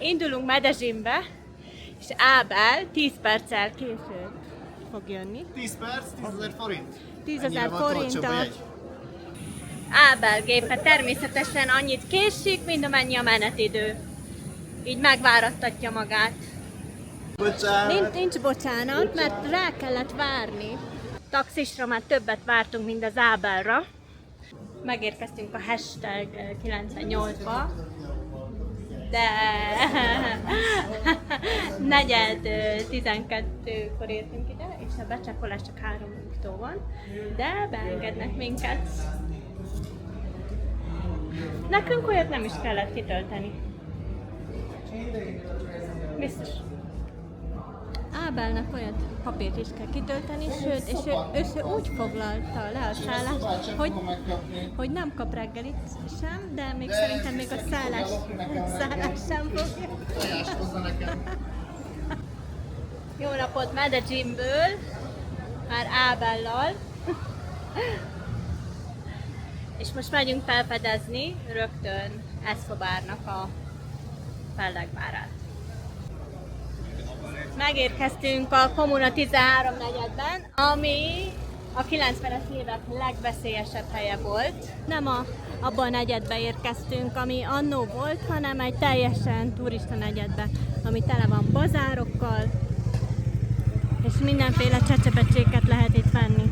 Indulunk Medezsinbe, és Ábel 10 perccel később fog jönni. 10 perc, 10.000 forint. 10.000 forintot. Ábel gépe természetesen annyit késik, mint amennyi a menetidő. Így megvárattatja magát. Bocsánat. Nincs bocsánat, mert rá kellett várni. Taxisra már többet vártunk, mint az Ábelra. Megérkeztünk a hashtag 98-ba, de 4:12-kor értünk ide, és a becsekkolás csak 3-tól van, de beengednek minket. Nekünk olyat nem is kellett kitölteni. Biztos. Ábelnek olyan papírt is kell kitölteni, sőt, és ő úgy foglalta le a szállást, hogy nem kap reggelit sem, de még szerintem még a szállás sem fogja. Jó napot Medezsinből, már Ábellal. És most megyünk felfedezni rögtön Escobarnak a fellegvárát. Megérkeztünk a Comuna 13 negyedben, ami a 90-es évek legveszélyesebb helye volt. Nem abban a negyedbe érkeztünk, ami annó volt, hanem egy teljesen turista negyedbe, ami tele van bazárokkal, és mindenféle csecsebecséket lehet itt venni.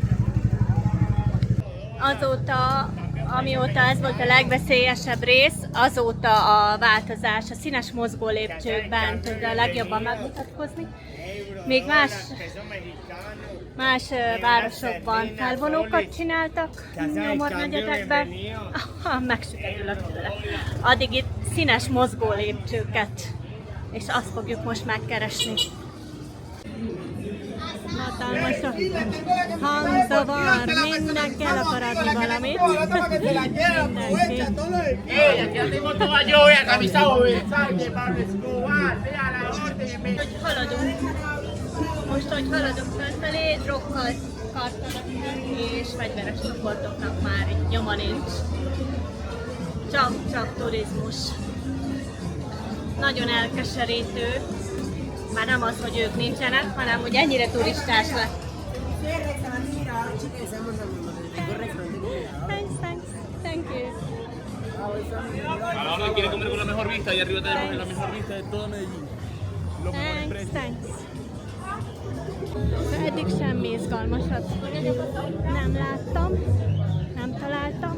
Azóta, amióta ez volt a legveszélyesebb rész, azóta a változás, a színes mozgó lépcsőkben tud a legjobban megmutatkozni. Még más városokban felvonókat csináltak nyomornegyedekben, megsükedülök tőle. Addig itt színes mozgó lépcsőket, és azt fogjuk most megkeresni. Hatalmas a hangzavar, mindenki el akar adni valamit. Mindenki. Most, hogy haladunk felfelé, drokkal kartanak és fegyveres csoportoknak már nyoma nincs. Csak turizmus. Nagyon elkeserítő. Már nem az, hogy ők nincsenek, hanem hogy ennyire turistás lett. Thank you. Ahora quiere comer con la mejor vista y arriba tenemos la mejor vista de todo Medellín. Thanks. Eddig semmi izgalmasat nem láttam, nem találtam.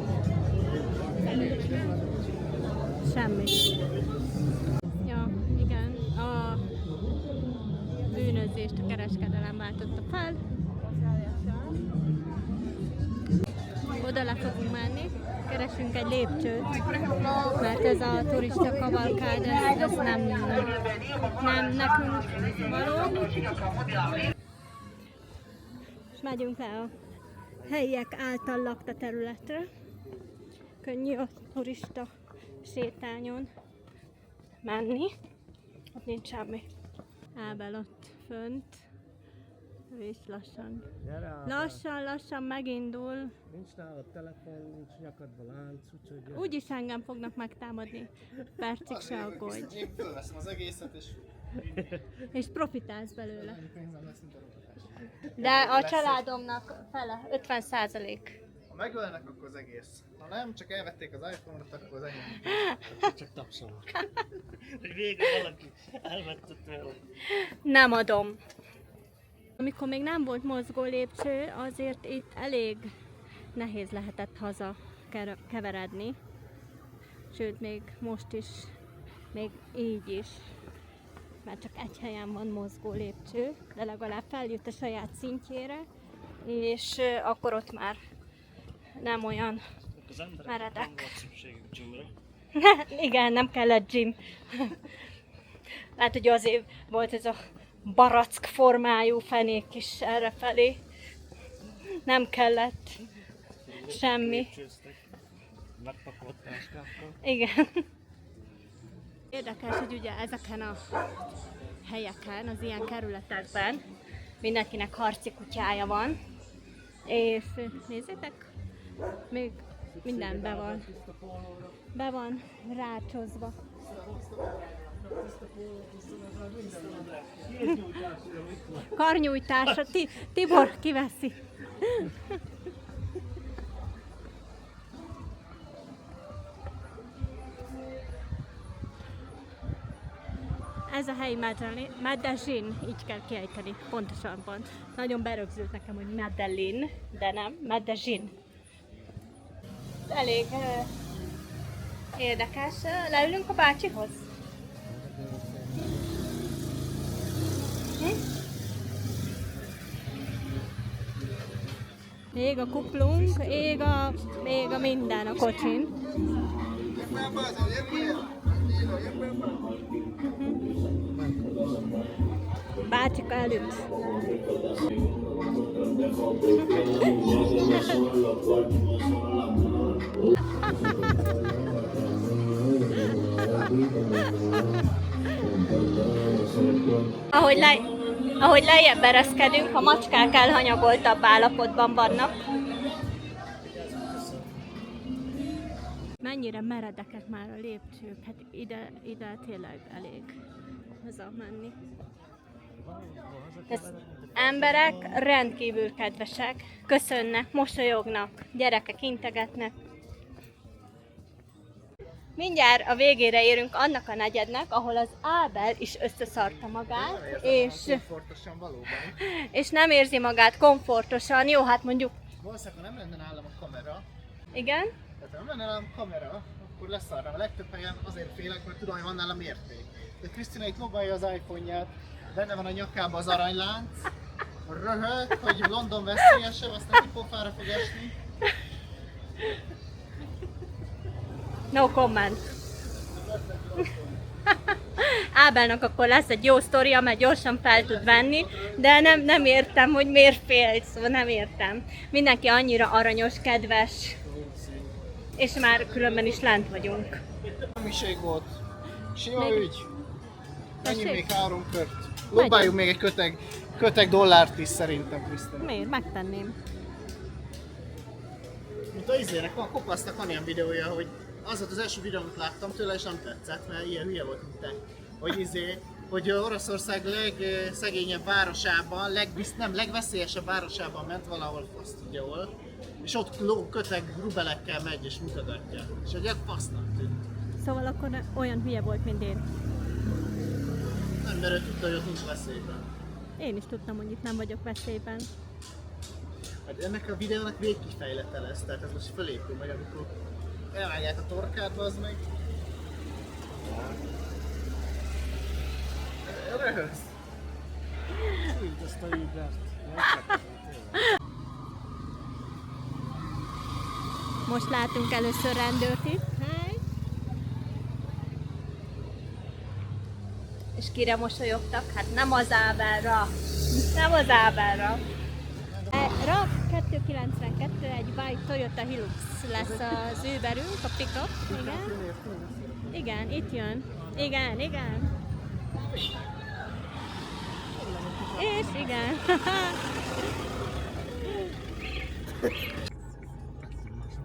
Semmi. Ja, igen, a bűnözést a kereskedelem váltotta fel. Oda le fogunk menni, keresünk egy lépcsőt, mert ez a turista kavalkád, ez nem nekünk való. És megyünk le a helyiek által lakta területre. Könnyű a turista sétányon menni. Ott nincs semmi. Ábel ott fönt. Ő is lassan megindul. Nincs nálad telefon, nincs nyakadban lánc, úgyhogy... Úgyis engem fognak megtámadni. Percig se aggódj. Én fölveszem az egészet, és profitálsz belőle. pénzem lesz, mint a rotatás. De a családomnak fele, 50%. Ha megölnek, akkor az egész. Ha nem, csak elvették az iPhone-ot, akkor az enyém. Csak tapsolok. Hogy végre valaki elvette tőle. Nem adom. Amikor még nem volt mozgó lépcső, azért itt elég nehéz lehetett haza keveredni. Sőt, még most is, még így is. Mert csak egy helyen van mozgó lépcső, de legalább feljött a saját szintjére, és akkor ott már nem olyan meredek. Nem volt szükségük gymre. Igen, nem kellett gym. Lehet, hogy azért volt ez a barack formájú fenék is errefelé. Nem kellett semmi. Megpakolt táskákkal. Igen. Érdekes, hogy ugye ezeken a helyeken, az ilyen kerületekben mindenkinek harci kutyája van. És nézzétek, még minden be van rácsozva. Karnyújtásra, Tibor kiveszi. Ez a helyi Medellin, így kell kiejteni, pontosan pont. Nagyon berögzült nekem, hogy Medellin, de nem, Medellin. Elég érdekes. Leülünk a bácsihoz? Ég a kuplunk, ég a minden a kocsin. Bácsika előtt. Ahogy lejjebb ereszkedünk, a macskák elhanyagoltabb állapotban vannak. Mennyire meredekek már a lépcsők, hát ide tényleg elég hazamenni. Az emberek rendkívül kedvesek, köszönnek, mosolyognak, gyerekek integetnek. Mindjárt a végére érünk annak a negyednek, ahol az Ábel is összeszarta magát, és nem érzi magát komfortosan. Jó, hát mondjuk... Valószínűleg, ha nem lenne nálam a kamera, Igen? tehát ha nem lenne nálam a kamera, akkor leszarnám. A legtöbb helyen azért félek, mert tudom, hogy van nálam mérték. De Krisztina itt lobálja az iPhone-ját, benne van a nyakába az aranylánc, röhög, hogy London veszélyesebb, aztán egy pofára fog esni. No comment. Ábelnak akkor lesz egy jó sztoria, mert gyorsan fel tud venni, de nem értem, hogy miért fél, szóval nem értem. Mindenki annyira aranyos, kedves, és már különben is lent vagyunk. Miség volt. Sima Még- ügy. Menjünk Tessék? még 3 kört. Lobáljuk még egy köteg dollárt is szerintem, Krisztina. Miért? Megtenném. Mint a izének van, kopasztak, van ilyen videója, hogy az volt az első videó, amit láttam tőle, és nem tetszett, mert ilyen hülye volt, mint te. Hogy Oroszország legszegényebb városában, legveszélyesebb városában ment valahol, azt tudja hol, és ott köteg rubelekkel megy és mutogatja. És egy fasznak tűnt. Szóval akkor olyan hülye volt, mint én. Nem, mert ő tudta, hogy ott nincs veszélyben. Én is tudtam, hogy itt nem vagyok veszélyben. Hát ennek a videónak végkifejlete lesz, tehát ez most fölépül meg, amikor elvágják a torkát, az meg. Röhögsz. Úgy azt a Ubert. Most látunk először rendőrt itt. Hi. És kire mosolyogtak? Hát nem az Ábelra. Nem az Ábelra. RAV 292, egy White Toyota Hilux lesz az Uberünk, a pickup. Igen. Igen, itt jön. Igen, igen. És igen.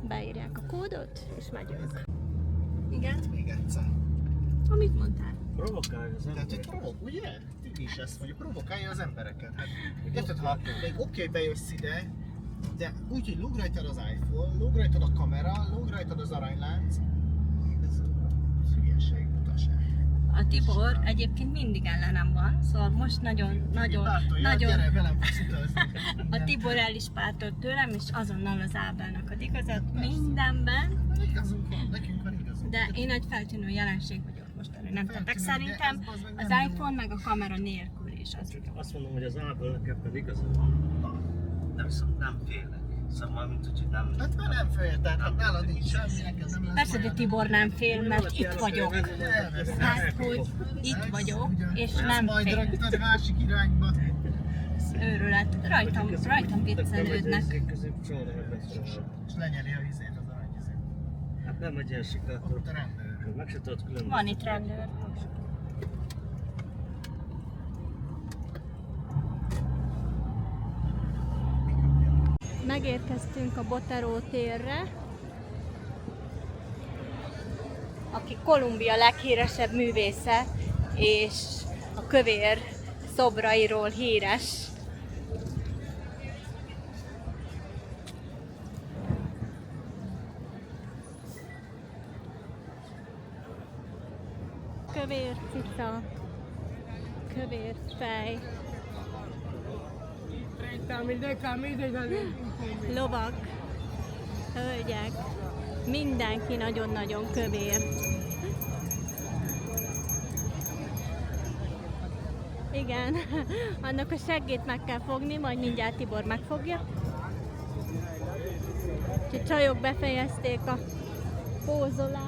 Beírják a kódot, és megyünk. Igen? Még egyszer. Amit mondtál? Provokálja az Tehát, ember. hogy ugye? Ti is ezt mondjuk, provokálja az embereket. Hát, érted, ha még oké, bejössz ide, de úgy, hogy lóg rajtad az iPhone, lóg rajtad a kamera, lóg rajtad az aranylánc, ez hülyeség, utaság. A Tibor egyébként mindig ellenem van, szóval most nagyon Gyere, velem fogsz utazni. a Tibor el is pártolt tőlem, és azonnal az Ábelnek ad igazat mindenben, Igazunk van, nekünk van igazunk. de én egy feltűnő jelenség vagyok most, nem tettek. Feltűnő, de Szerintem ez bazd meg az nem jó. iPhone meg a kamera nélkül is az jó. Azt mondom, hogy az Ábelnek ebben igaza van. De viszont nem félek. Szóval, mint hogy nem... Hát már nem fél, tehát hát nálad nincs semmi, neked nem lesz. Persze, de Tibor nem fél, mert itt vagyok. Elveszem. Hát, hogy itt vagyok, és nem majd fél. ragtad másik irányba. Őrület. Rajtam viccelődnek. Közép soha nem lesz soha. És lenyeli a izét, az aranyizét. Hát nem egy ilyen siklátor. Ott a rendőr. Meg se tudod különböztetni. Van itt rendőr. Megérkeztünk a Botero térre, aki Kolumbia leghíresebb művésze, és a kövér szobrairól híres. Kövér cica, kövér fej, lovak, hölgyek, mindenki nagyon-nagyon kövér. Igen, annak a seggét meg kell fogni, majd mindjárt Tibor megfogja. Úgyhogy csajok befejezték a pózolást.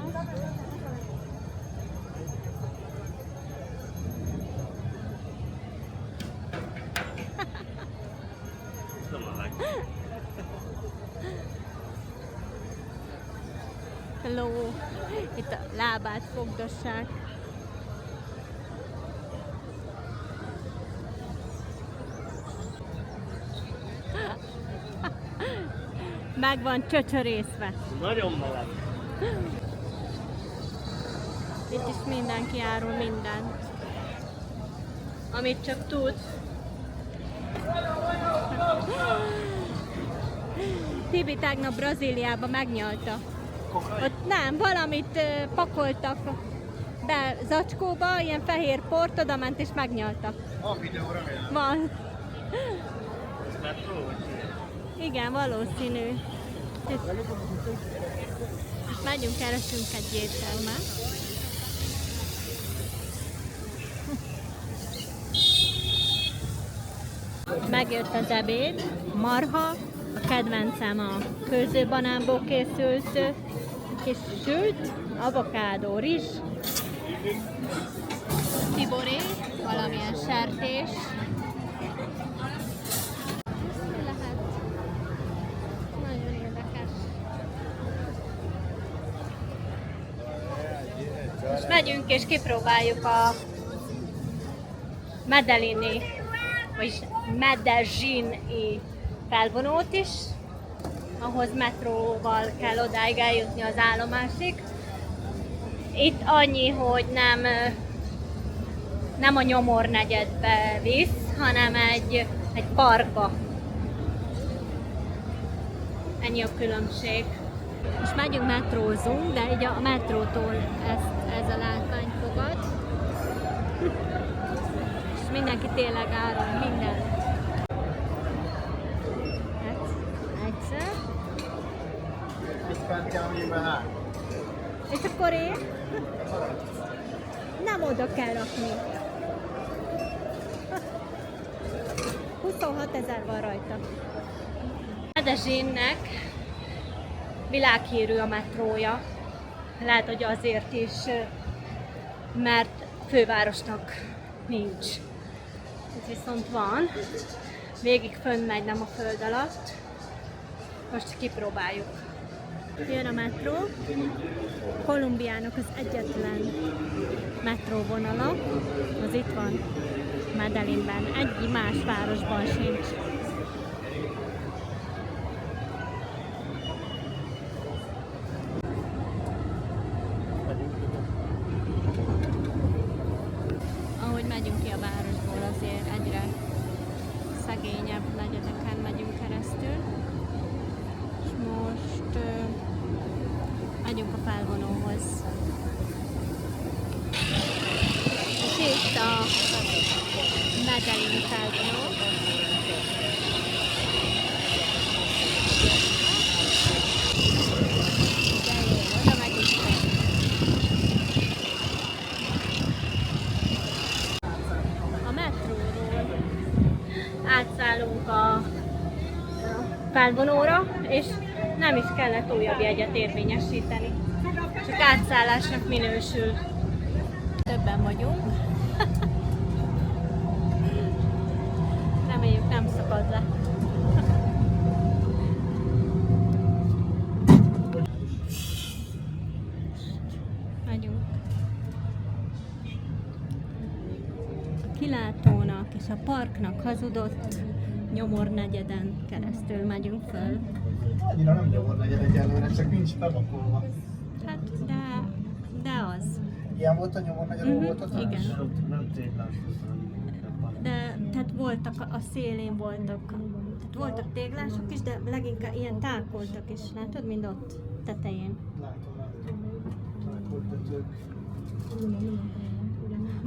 Hello! Itt a lábát fogdossák. Meg van csöcsörészve. Nagyon meleg. Itt is mindenki árul mindent, amit csak tud. Tibi tegnap Brazíliába megnyalta. Ott nem, valamit pakoltak be zacskóba, ilyen fehér port, oda ment és megnyalta. Van videó, remélem. Van. Ez metró vagy? Igen, valószínű. Most megyünk, keresünk egy éttermet. Megjött az ebéd, marha, a kedvencem a kőzőbanánból készült kis sült, avokádó, rizs, Tiboré, valamilyen sertés. Lehet. Nagyon érdekes. Most megyünk és kipróbáljuk a Medellini, vagyis Medellín-i felvonót is, ahhoz metróval kell odáig eljutni az állomásig. Itt annyi, hogy nem a nyomornegyedbe visz, hanem egy parkba. Ennyi a különbség. Most megyünk, metrózunk, de így a metrótól ez a látvány fogad. És mindenki tényleg árul mindent. Egyszer. Itt fent kell amiben hát. És akkor én? Nem oda kell rakni. 26 000 van rajta. Medellínnek világhírű a metrója. Lehet, hogy azért is, mert fővárosnak nincs. Ez viszont van. Végig fönn megy, nem a föld alatt. Most kipróbáljuk. Jön a metró. Kolumbiának az egyetlen metróvonala. Az itt van Medellinben. Egy más városban sincs. Ahogy megyünk ki a városból, azért egyre szegényebb negyedeken megyünk keresztül. És most megyünk a felvonóhoz. És itt a Medellin felvonó. De jó, oda megyünk fel. A metróról átszállunk a felvonóra, és nem is kellett újabb jegyet érvényesíteni. Csak átszállásnak minősül. Többen vagyunk. Reméljük nem szakad le. Megyünk. A kilátónak és a parknak hazudott nyomornegyeden keresztül megyünk föl. Annyira nem nyomor negyed egyelőre, csak nincs bevakolva. Hát, de az. Ilyen volt a nyomon, magyarul volt a igen. társ? Ott nem téglás volt, hanem inkább De tehát voltak, a szélén voltak, tehát voltak téglások is, de leginkább ilyen tákoltak is, látod, mind ott tetején. Látom.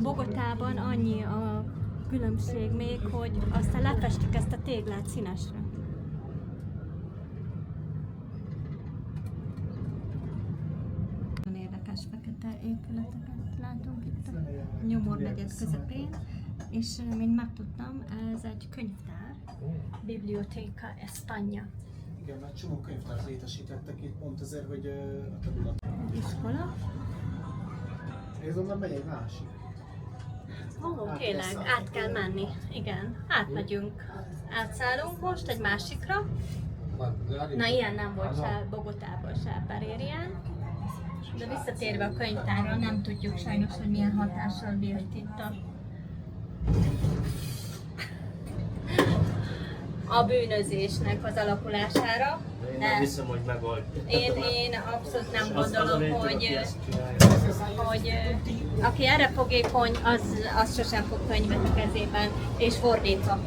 Bogotában annyi a különbség még, hogy aztán lefestik ezt a téglát színesre. Nagyon érdekes fekete épületeket látunk itt a Nyomor negyed közepén, és mint megtudtam, ez egy könyvtár, Biblioteca España. Igen, mert csomó könyvtárt létesítettek itt pont azért, hogy a terület. Iskola. Ez onnan megy egy másik. Ó, tényleg, át kell menni. Igen, átmegyünk. Átszállunk most egy másikra. Na, ilyen nem volt se Bogotában, se Perérián. De visszatérve a könyvtárra, nem tudjuk sajnos, hogy milyen hatással bírt itt a bűnözésnek az alakulására. Én nem hiszem, hogy megold. Én abszolút nem gondolom, hogy aki erre fogékony, az sosem fog könyvet a kezében, és fordítva.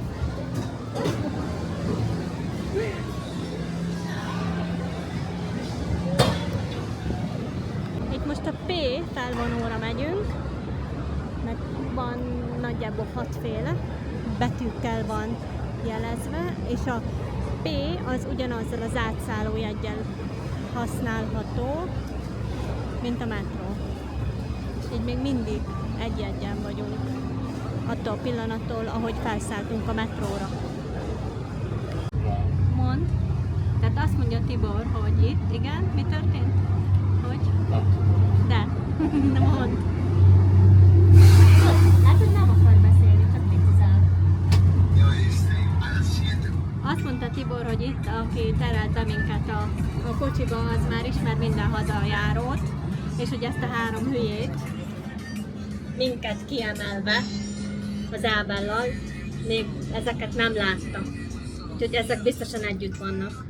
Itt most a P felvonóra megyünk, mert van nagyjából 6 féle, betűkkel van jelezve, és a P az ugyanazzal az átszállójeggyel használható, mint a metró. És így még mindig egy jegyen vagyunk, attól a pillanattól, ahogy felszálltunk a metróra. Mond. Tehát azt mondja Tibor, hogy itt, igen, mi történt? Hogy? De. Mond. Látod, nem akar beszélni, csak kritizál. Azt mondta Tibor, hogy itt, aki terelt be minket a kocsiba, az már ismer minden hazajárót, és hogy ezt a 3 hülyét, minket kiemelve az Ábellal, még ezeket nem látta. Úgyhogy ezek biztosan együtt vannak.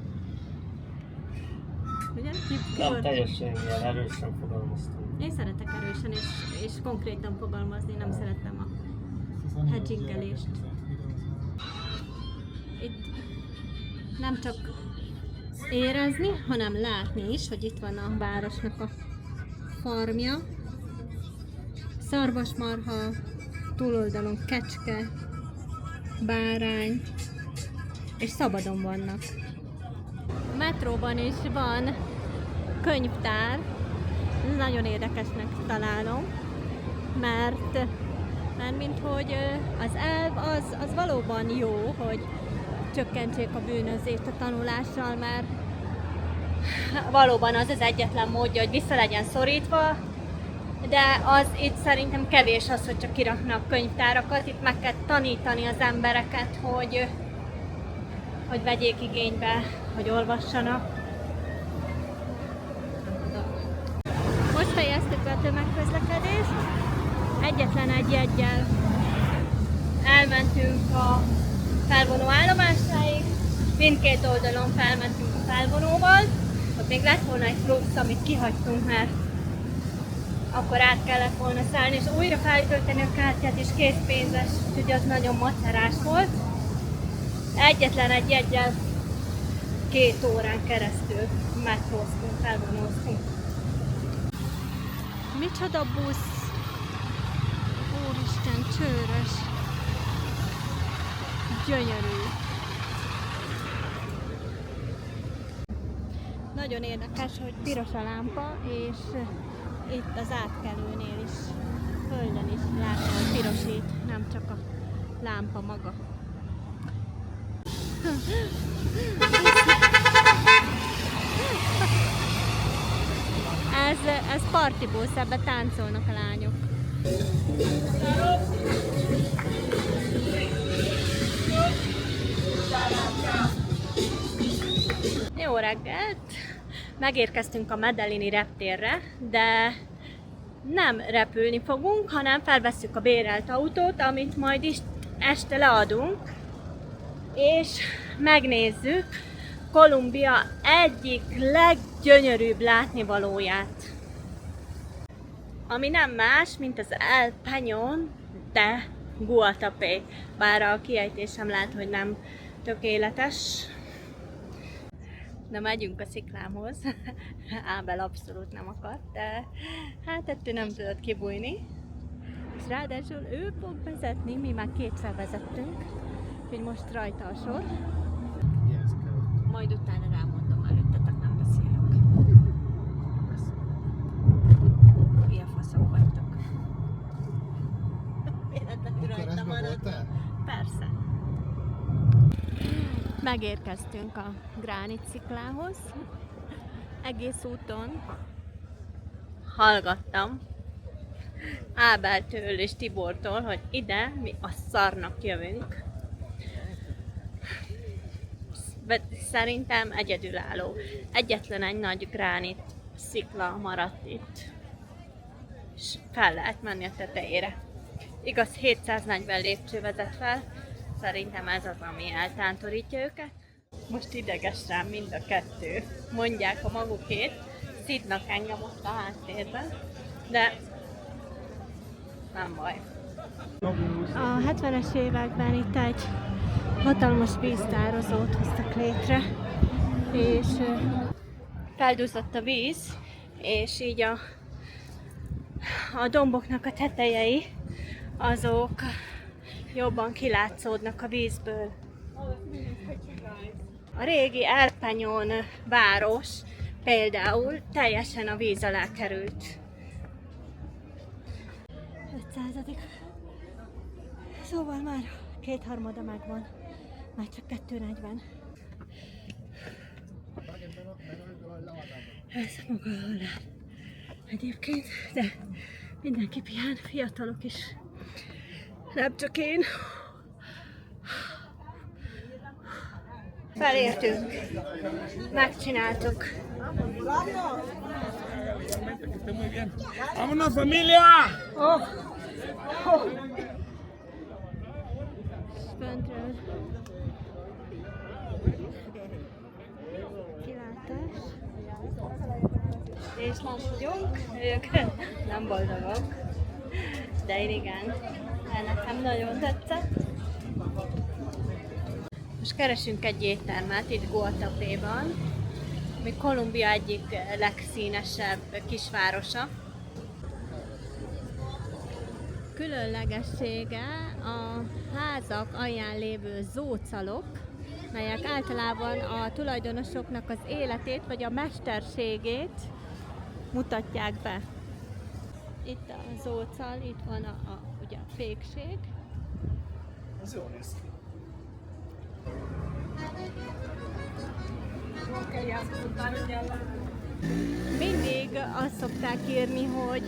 Ugye? Nem teljesen ilyen erősen fogalmaztam. Én szeretek erősen és konkrétan fogalmazni, nem szeretem a hedgingelést. Itt nem csak érezni, hanem látni is, hogy itt van a városnak a farmja. Szarvasmarha, túloldalon kecske, bárány, és szabadon vannak. A metróban is van könyvtár, nagyon érdekesnek találom, mert mint hogy az elv az valóban jó, hogy csökkentsék a bűnözést a tanulással, mert valóban az az egyetlen módja, hogy vissza legyen szorítva, de az itt szerintem kevés az, hogy csak kiraknak könyvtárakat, itt meg kell tanítani az embereket, hogy vegyék igénybe, hogy olvassanak. Most fejeztük be a tömegközlekedést, egyetlen egy jeggyel elmentünk a felvonó állomásáig, mindkét oldalon felmentünk a felvonóval, ott még lett volna egy plusz, amit kihagytunk, mert akkor át kellett volna szállni, és újra feltölteni a kártyát, és készpénzes, úgyhogy az nagyon macerás volt. Egyetlen egy jeggyel 2 órán keresztül metróztunk, felvonóztunk. Micsoda busz! Úristen, csőrös! Gyönyörű! Nagyon érdekes, hogy piros a lámpa, és itt az átkelőnél is, földön is látom, hogy pirosít, nem csak a lámpa maga. Ez partibusz, ebbe táncolnak a lányok. Jó reggelt! Megérkeztünk a Medellini reptérre, de nem repülni fogunk, hanem felvesszük a bérelt autót, amit majd is este leadunk, és megnézzük Kolumbia egyik leggyönyörűbb látnivalóját. ami nem más, mint az El Peñón de Guatapé. Bár a kiejtésem lehet, hogy nem tökéletes. Na, megyünk a sziklámhoz. Ábel abszolút nem akart, de hát ettől nem tudott kibújni. És ráadásul ő fog vezetni, mi már kétszer vezettünk, úgyhogy most rajta a sor. Majd utána rámondom, előttetek nem beszélek. Ilyen faszok vagytok. Véletlenül rajta maradtam. Persze. Megérkeztünk a Gránit sziklához. Egész úton hallgattam Ábeltől és Tibortól, hogy ide mi a szarnak jövünk. Szerintem egyedülálló. Egyetlen egy nagy gránit szikla maradt itt. És fel lehet menni a tetejére. Igaz, 740 lépcső vezet fel. Szerintem ez az, ami eltántorítja őket. Most ideges rám mind a kettő. Mondják a magukét. Szidnak engem ott a háttérben. De nem baj. A 70-es években itt egy hatalmas víztározót hoztak létre, és feldúszott a víz, és így a domboknak a tetejei azok jobban kilátszódnak a vízből. A régi El Peñón város például teljesen a víz alá került. 500. Szóval már 2/3 megvan. Már csak 2:40. Ez maga a halál. Egyébként, de mindenki pihen, fiatalok is. Nem csak én. Felértünk. Megcsináltuk. ¡Vámonos, familia! Oh. Oh. Föntről kilátás. És most vagyunk, ők nem boldogok, de én igen, nekem nagyon tetszett. Most keresünk egy éttermet itt Guatapéban, ami Kolumbia egyik legszínesebb kisvárosa. Különlegessége a házak alján lévő zócalok, melyek általában a tulajdonosoknak az életét vagy a mesterségét mutatják be. Itt a zócal, itt van ugye a fékség. Ez jól néz ki. Mindig azt szokták írni, hogy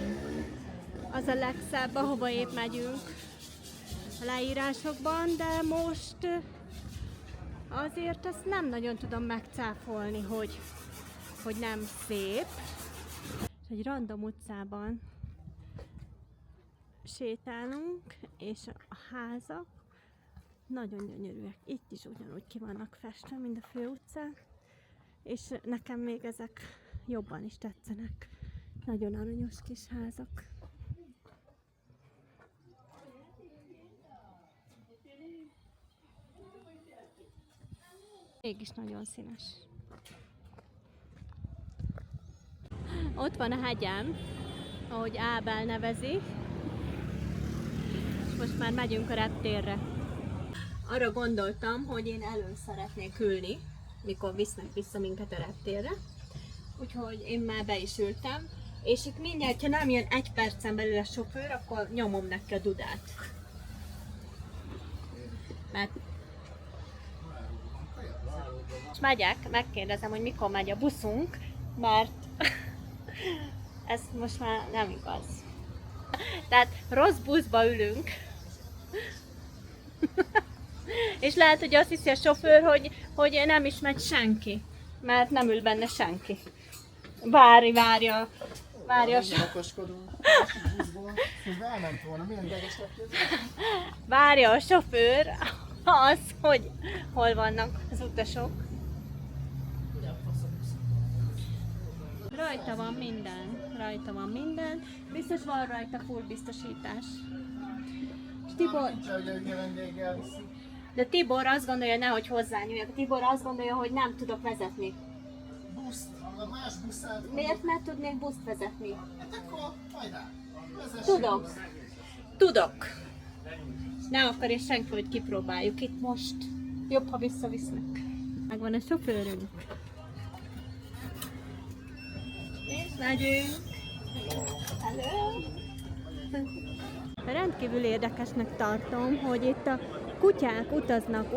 az a legszebb, ahova épp megyünk a leírásokban, de most azért ezt nem nagyon tudom megcáfolni, hogy nem szép. Egy random utcában sétálunk, és a házak nagyon gyönyörűek. Itt is ugyanúgy ki vannak festve, mint a főutcán, és nekem még ezek jobban is tetszenek. Nagyon aranyos kis házak. Mégis nagyon színes. Ott van a hegyem, ahogy Ábel nevezi, és most már megyünk a reptérre. Arra gondoltam, hogy én elől szeretnék ülni, mikor visznek vissza minket a reptérre. Úgyhogy én már be is ültem, és itt mindjárt, ha nem jön 1 percen belül a sofőr, akkor nyomom neki a dudát. Mert és megyek, megkérdezem, hogy mikor megy a buszunk, mert ez most már nem igaz. Tehát rossz buszba ülünk, és lehet, hogy azt hiszi a sofőr, hogy nem is megy senki, mert nem ül benne senki. Várja a Okoskodunk buszból, hogy elment volna, milyen ideges lett. Várja a sofőr az, hogy hol vannak az utasok. Rajta van minden, Biztos van rajta full biztosítás. És Tibor, Nincs, hogy a hülye vendéggel viszik. de Tibor azt gondolja, nehogy hozzányúljak. Tibor azt gondolja, hogy nem tudok vezetni. Buszt, a más buszát. Miért? Mert tudnék buszt vezetni. Hát akkor hajrá. Vezessünk Tudok. buszt. Tudok. Nem akarja senki, hogy kipróbáljuk itt most. Jobb, ha visszavisznek. Megvan a sofőrünk. És megyünk. Hello. Rendkívül érdekesnek tartom, hogy itt a kutyák utaznak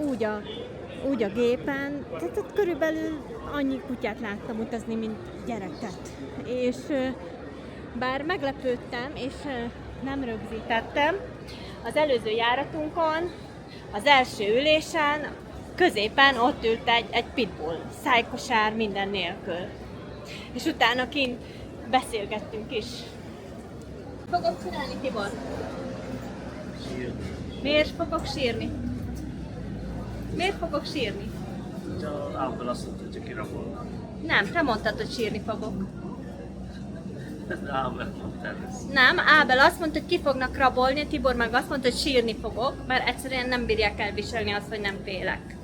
úgy a gépen, tehát ott körülbelül annyi kutyát láttam utazni, mint gyereket. És bár meglepődtem, és nem rögzítettem, az előző járatunkon, az első ülésen, középen ott ült egy pitbull, szájkosár minden nélkül. És utána kint beszélgettünk is. Fogok csinálni, Tibor? Miért fogok sírni? Miért fogok sírni? Ábel azt mondta, hogy csak kirabolnak. Nem, te mondtad, hogy sírni fogok. Ábel mondta ezt. Nem, Ábel azt mondta, hogy ki fognak rabolni, Tibor meg azt mondta, hogy sírni fogok, mert egyszerűen nem bírják elviselni azt, hogy nem félek.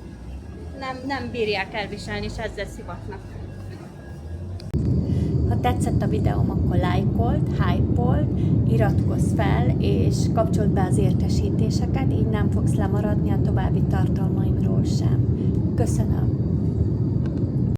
Nem bírják elviselni, és ezzel szivatnak. Ha tetszett a videóm, akkor lájkold, hype-old, iratkozz fel, és kapcsold be az értesítéseket, így nem fogsz lemaradni a további tartalmaimról sem. Köszönöm!